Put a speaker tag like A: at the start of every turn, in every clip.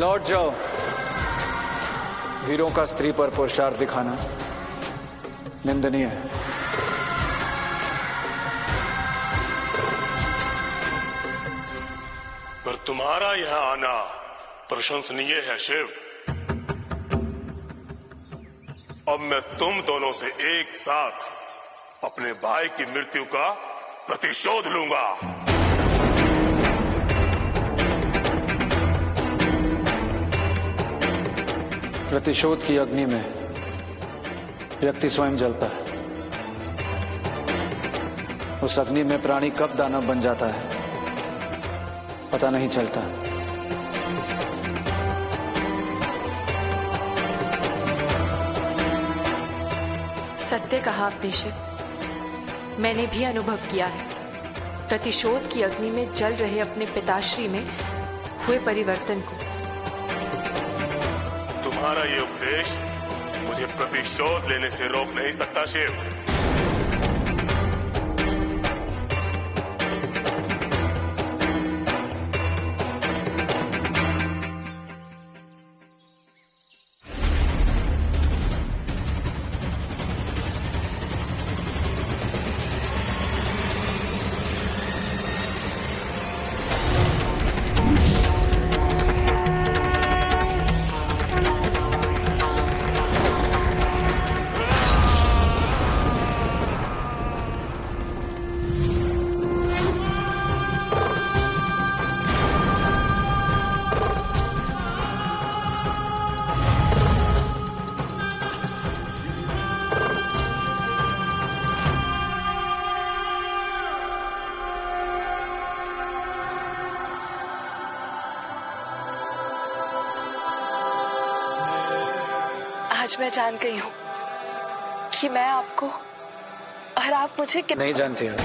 A: लौट जाओ। वीरों का स्त्री पर पुरुषार्थ दिखाना निंदनीय है।
B: पर तुम्हारा यहां आना प्रशंसनीय है शिव। अब मैं तुम दोनों से एक साथ अपने भाई की मृत्यु का प्रतिशोध लूंगा।
A: प्रतिशोध की अग्नि में व्यक्ति स्वयं जलता है। उस अग्नि में प्राणी कब दानव बन जाता है पता नहीं चलता।
C: सत्य कहा आपने शिव, मैंने भी अनुभव किया है प्रतिशोध की अग्नि में जल रहे अपने पिताश्री में हुए परिवर्तन को।
B: तुम्हारा ये उपदेश मुझे प्रतिशोध लेने से रोक नहीं सकता शिव।
C: आज मैं जान गई हूँ कि मैं आपको और आप मुझे
A: नहीं जानती हो।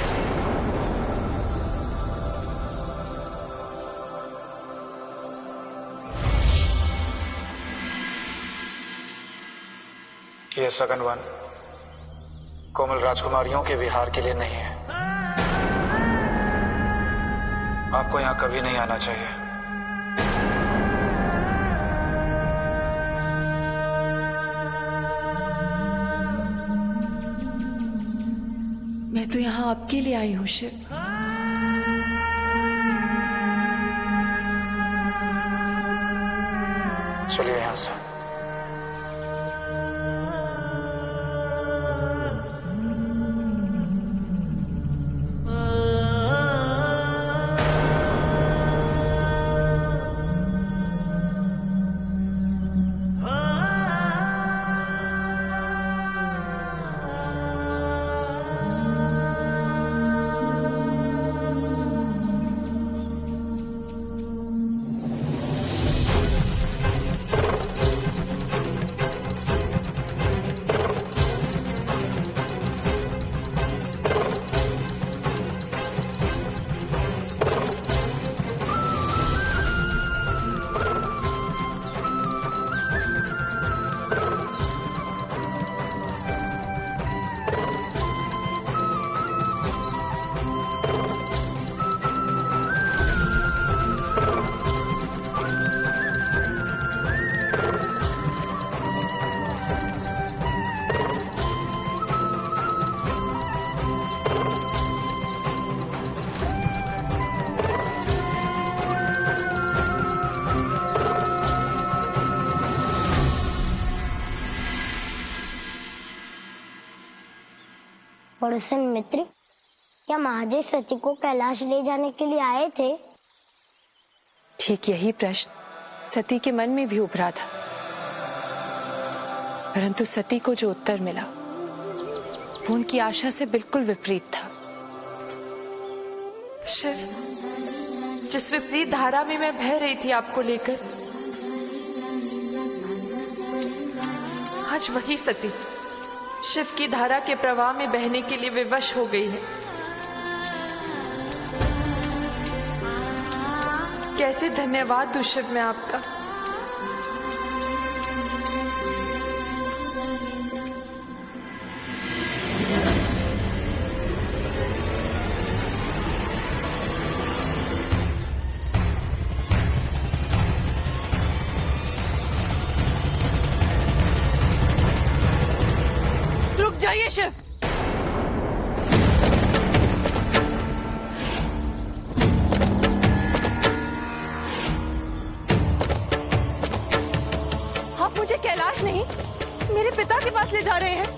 A: कि ये सगन वन कोमल राजकुमारियों के विहार के लिए नहीं है। आपको यहाँ कभी नहीं आना चाहिए।
C: मैं तो यहाँ आपके लिए आई हूँ शिव।
A: चलिए यहाँ से।
D: पड़ोसन मित्र, क्या महादेव सती को कैलाश ले जाने के लिए आए थे?
C: ठीक यही प्रश्न सती के मन में भी उभरा था, परंतु सती को जो उत्तर मिला वो उनकी आशा से बिल्कुल विपरीत था। शिव, जिस विपरीत धारा में मैं बह रही थी आपको लेकर, आज वही सती शिव की धारा के प्रवाह में बहने के लिए विवश हो गई है। कैसे धन्यवाद दूं शिव मैं आपका। जाइए शिव। आप मुझे कैलाश नहीं, मेरे पिता के पास ले जा रहे हैं।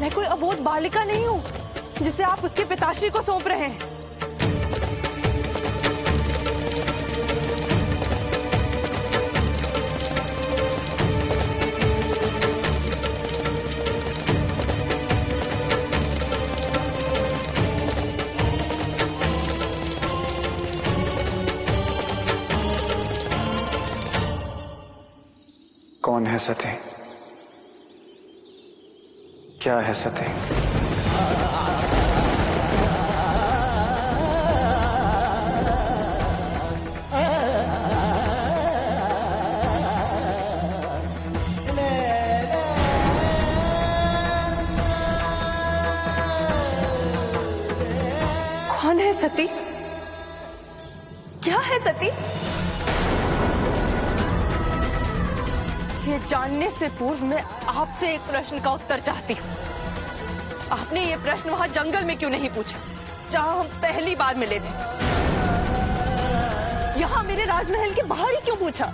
C: मैं कोई अबोध बालिका नहीं हूं जिसे आप उसके पिताश्री को सौंप रहे हैं।
A: कौन है सती? क्या है सती?
C: कौन है सती? क्या है सती? ये जानने से पूर्व मैं आपसे एक प्रश्न का उत्तर चाहती हूँ। आपने ये प्रश्न वहां जंगल में क्यों नहीं पूछा, जहां हम पहली बार मिले थे? यहाँ मेरे राजमहल के बाहर ही क्यों पूछा?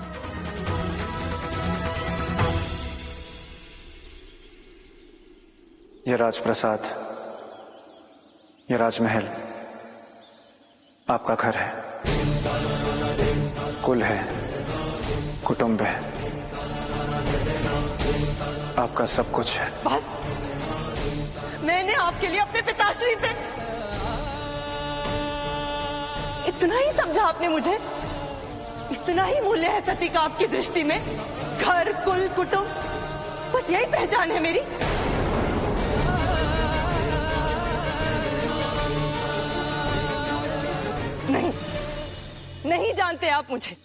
A: ये राजप्रसाद, ये राजमहल आपका घर है, कुल है, कुटुंब है, आपका सब कुछ है।
C: बस मैंने आपके लिए अपने पिताश्री से इतना ही समझा। आपने मुझे इतना ही मूल्य है सती का आपकी दृष्टि में? घर, कुल, कुटुंब, बस यही पहचान है मेरी? नहीं, नहीं जानते आप मुझे।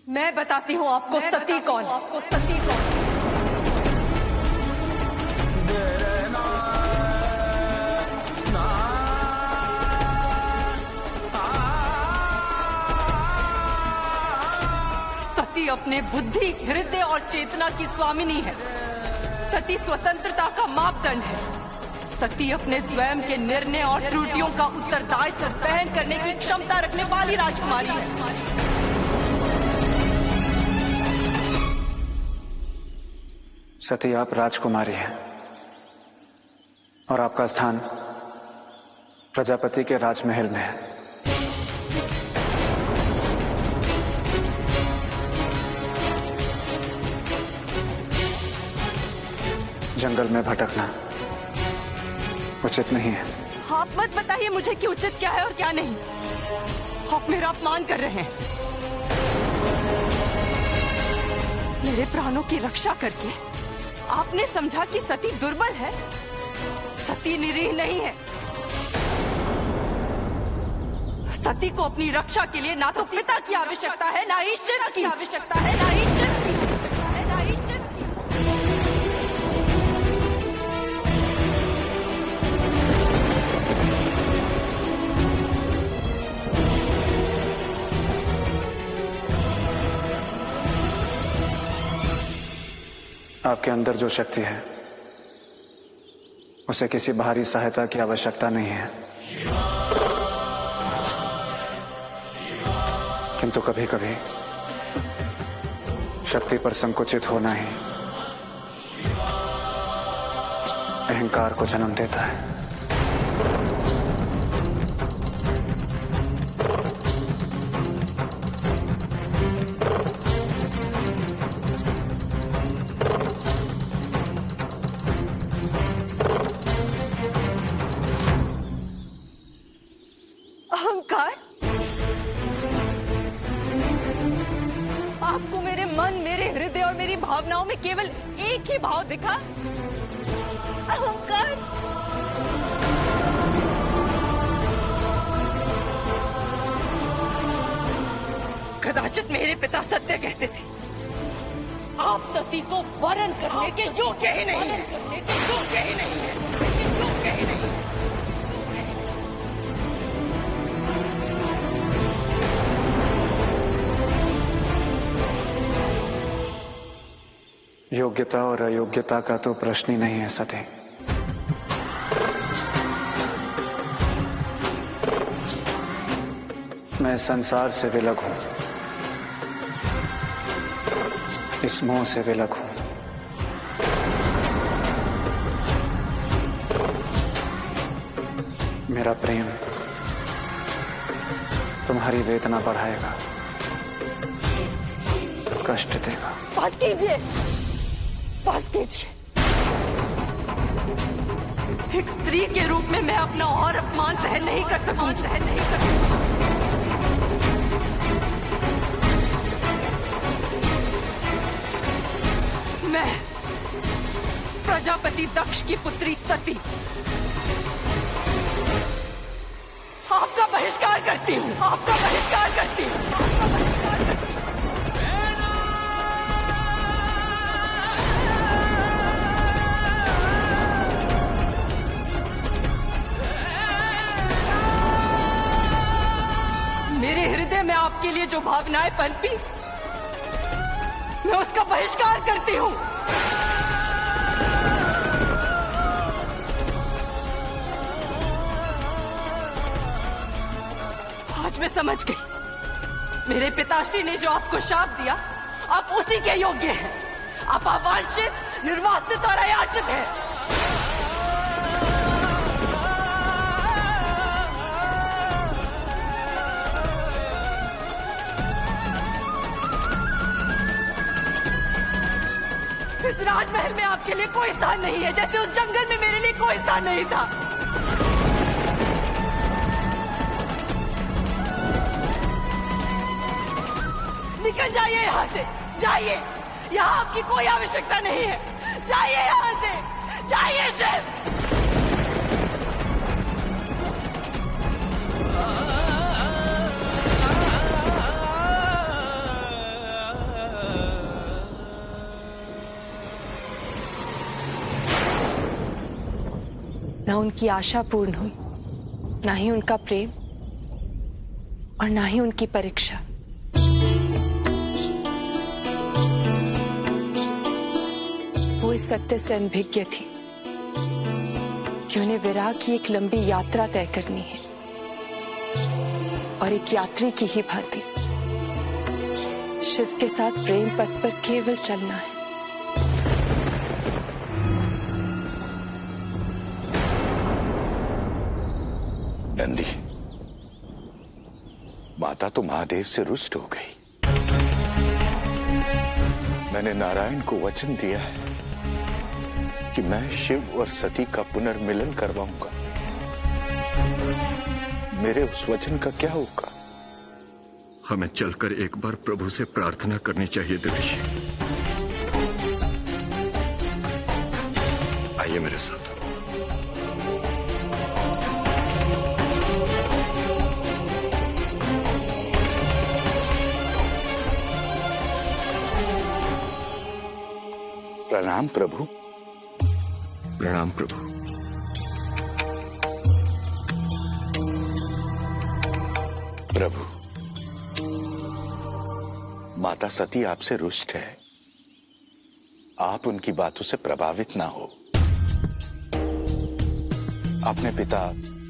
C: मैं बताती हूँ आपको सती कौन। आपको सती कौन? सती अपने बुद्धि, हृदय और चेतना की स्वामिनी है। सती स्वतंत्रता का मापदंड है। सती अपने स्वयं के निर्णय और त्रुटियों का उत्तरदायित्व वहन करने की क्षमता रखने वाली राजकुमारी है।
A: सती, आप राजकुमारी हैं और आपका स्थान प्रजापति के राजमहल में है। जंगल में भटकना उचित नहीं है।
C: आप मत बताइए मुझे कि उचित क्या है और क्या नहीं। आप मेरा अपमान कर रहे हैं। मेरे प्राणों की रक्षा करके आपने समझा कि सती दुर्बल है। सती निरीह नहीं है। सती को अपनी रक्षा के लिए ना तो पिता की आवश्यकता है, ना ही शिव की आवश्यकता है, ना ही शिव की आवश्यकता है, ना ही शिव की।
A: आपके अंदर जो शक्ति है उसे किसी बाहरी सहायता की आवश्यकता नहीं है, किंतु कभी कभी शक्ति पर संकुचित होना ही अहंकार को जन्म देता है।
C: अहंकार? आपको मेरे मन, मेरे हृदय और मेरी भावनाओं में केवल एक ही भाव दिखा, अहंकार। कदाचित मेरे पिता सत्य कहते थे, आप सती को वरण करने के योग्य ही नहीं है, करने के योग्य ही नहीं है, योग्य ही नहीं है।
A: योग्यता और अयोग्यता का तो प्रश्न ही नहीं है सती। मैं संसार से विलग हूं, इस मोह से विलग हूं। मेरा प्रेम तुम्हारी वेदना बढ़ाएगा, कष्ट देगा।
C: पास कीजिए, पास कीजिए। एक स्त्री के रूप में मैं अपना और अपमान सहन नहीं कर सकूंगी। मैं प्रजापति दक्ष की पुत्री सती आपका बहिष्कार करती हूँ। मेरे हृदय में आपके लिए जो भावनाएं पनपी, मैं उसका बहिष्कार करती हूँ। आज मैं समझ गई, मेरे पिताश्री ने जो आपको शाप दिया, आप उसी के योग्य हैं। आप अवांछित, निर्वासित और अयाचित हैं। इस राजमहल में आपके लिए कोई स्थान नहीं है, जैसे उस जंगल में मेरे लिए कोई स्थान नहीं था। निकल जाइए यहाँ से, जाइए। यहाँ आपकी कोई आवश्यकता नहीं है। जाइए यहाँ से, जाइए शिव।
E: न उनकी आशा पूर्ण हुई, ना ही उनका प्रेम और ना ही उनकी परीक्षा। वो इस सत्य से अनभिज्ञ थी कि उन्हें विराग की एक लंबी यात्रा तय करनी है और एक यात्री की ही भांति शिव के साथ प्रेम पथ पर केवल चलना है।
F: नंदी, माता तो महादेव से रुष्ट हो गई। मैंने नारायण को वचन दिया है कि मैं शिव और सती का पुनर्मिलन करवाऊंगा। मेरे उस वचन का क्या होगा?
G: हमें चलकर एक बार प्रभु से प्रार्थना करनी चाहिए देवी। आइए मेरे साथ।
F: प्रणाम प्रभु।
G: प्रणाम प्रभु।
F: प्रभु, माता सती आपसे रुष्ट है। आप उनकी बातों से प्रभावित ना हो। अपने पिता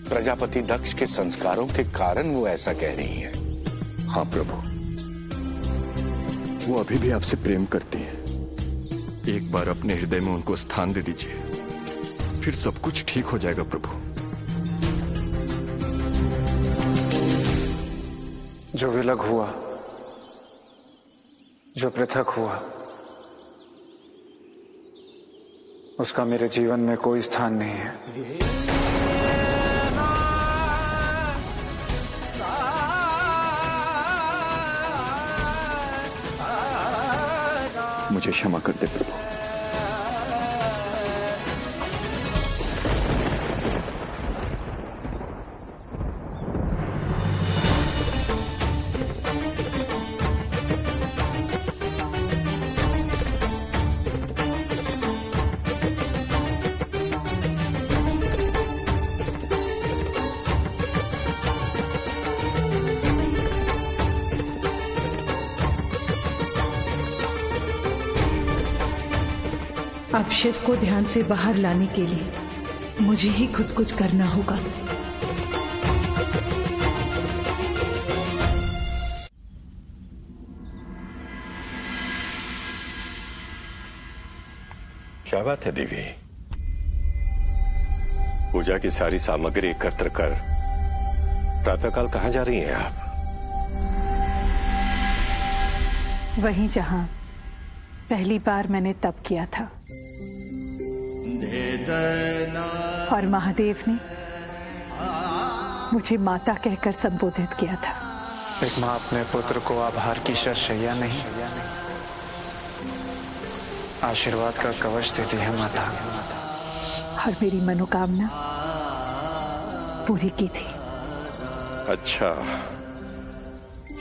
F: प्रजापति दक्ष के संस्कारों के कारण वो ऐसा कह रही हैं।
G: हाँ प्रभु, वो अभी भी आपसे प्रेम करती हैं। एक बार अपने हृदय में उनको स्थान दे दीजिए, फिर सब कुछ ठीक हो जाएगा प्रभु।
A: जो विलग हुआ, जो पृथक हुआ, उसका मेरे जीवन में कोई स्थान नहीं है।
G: मुझे क्षमा कर दे प्रभु।
H: अब शिव को ध्यान से बाहर लाने के लिए मुझे ही खुद कुछ करना होगा।
F: क्या बात है देवी? पूजा की सारी सामग्री एकत्र कर प्रातःकाल कहाँ जा रही हैं आप?
I: वहीं जहां पहली बार मैंने तप किया था और महादेव ने मुझे माता कहकर संबोधित किया था।
A: एक माँ अपने पुत्र को आभार की शरशैया नहीं, आशीर्वाद का कवच देती है माता।
I: और मेरी मनोकामना पूरी की थी।
F: अच्छा,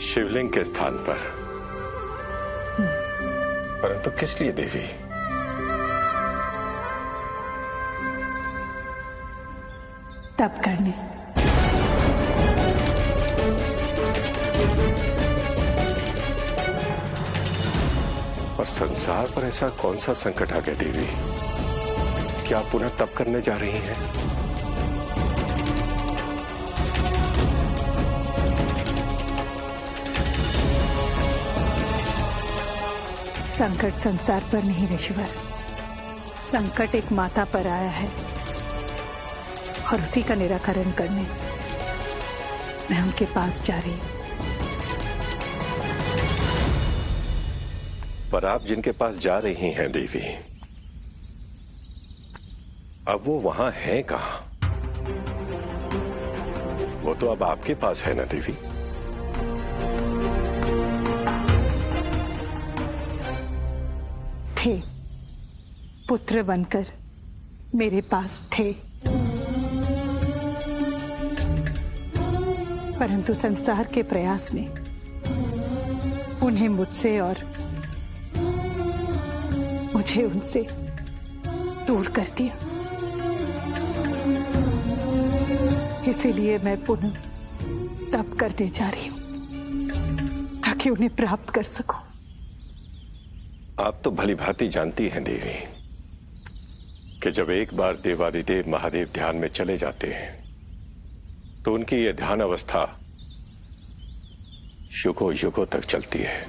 F: शिवलिंग के स्थान पर, परंतु किस लिए देवी?
I: तप करने।
F: और संसार पर ऐसा कौन सा संकट आ गया देवी? क्या आप पुनः तप करने जा रही हैं?
I: संकट संसार पर नहीं ऋषिवर, संकट एक माता पर आया है और उसी का निराकरण करने मैं उनके पास जा रही हूं।
F: पर आप जिनके पास जा रही हैं देवी, अब वो वहां हैं कहां? वो तो अब आपके पास है ना देवी?
I: थे, पुत्र बनकर मेरे पास थे, परंतु संसार के प्रयास ने उन्हें मुझसे और मुझे उनसे दूर कर दिया। इसीलिए मैं पुनः तप करने जा रही हूं ताकि उन्हें प्राप्त कर सकूं।
F: आप तो भली भांति जानती हैं देवी कि जब एक बार देवादिदेव महादेव ध्यान में चले जाते हैं तो उनकी यह ध्यान अवस्था युगों युगों तक चलती है।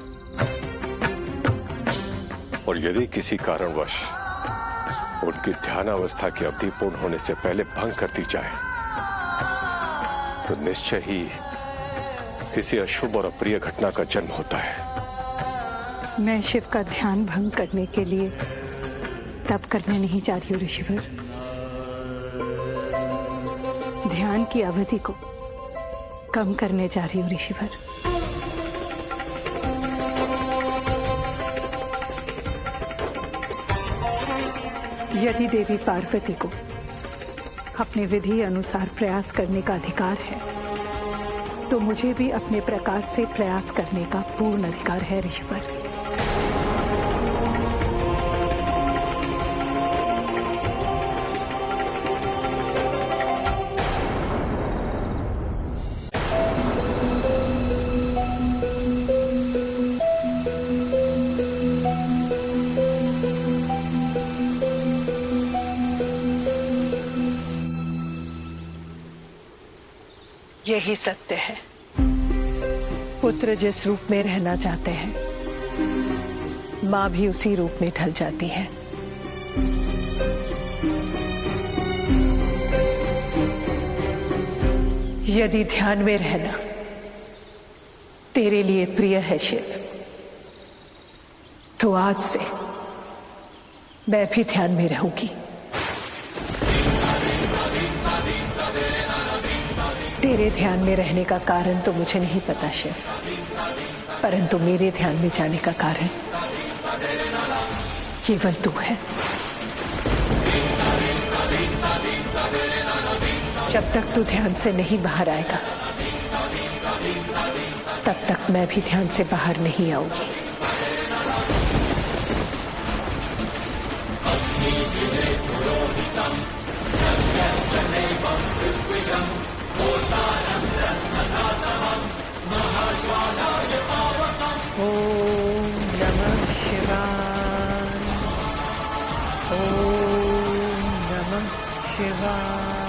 F: और यदि किसी कारणवश उनकी ध्यान अवस्था की अवधि पूर्ण होने से पहले भंग कर दी जाए तो निश्चय ही किसी अशुभ और अप्रिय घटना का जन्म होता है।
I: मैं शिव का ध्यान भंग करने के लिए तप करने नहीं जा रही हूं ऋषिवर। ध्यान की अवधि को कम करने जा रही हूं ऋषिवर। यदि देवी पार्वती को अपने विधि अनुसार प्रयास करने का अधिकार है तो मुझे भी अपने प्रकार से प्रयास करने का पूर्ण अधिकार है ऋषिवर।
H: यही सत्य है। पुत्र जिस रूप में रहना चाहते हैं, मां भी उसी रूप में ढल जाती है। यदि ध्यान में रहना तेरे लिए प्रिय है शिव, तो आज से मैं भी ध्यान में रहूंगी। तेरे ध्यान में रहने का कारण तो मुझे नहीं पता शिव, परंतु मेरे ध्यान में जाने का कारण केवल तू है। जब तक तू ध्यान से नहीं बाहर आएगा, तब तक मैं भी ध्यान से बाहर नहीं आऊंगी। ओम नमः शिवाय। शिवाय।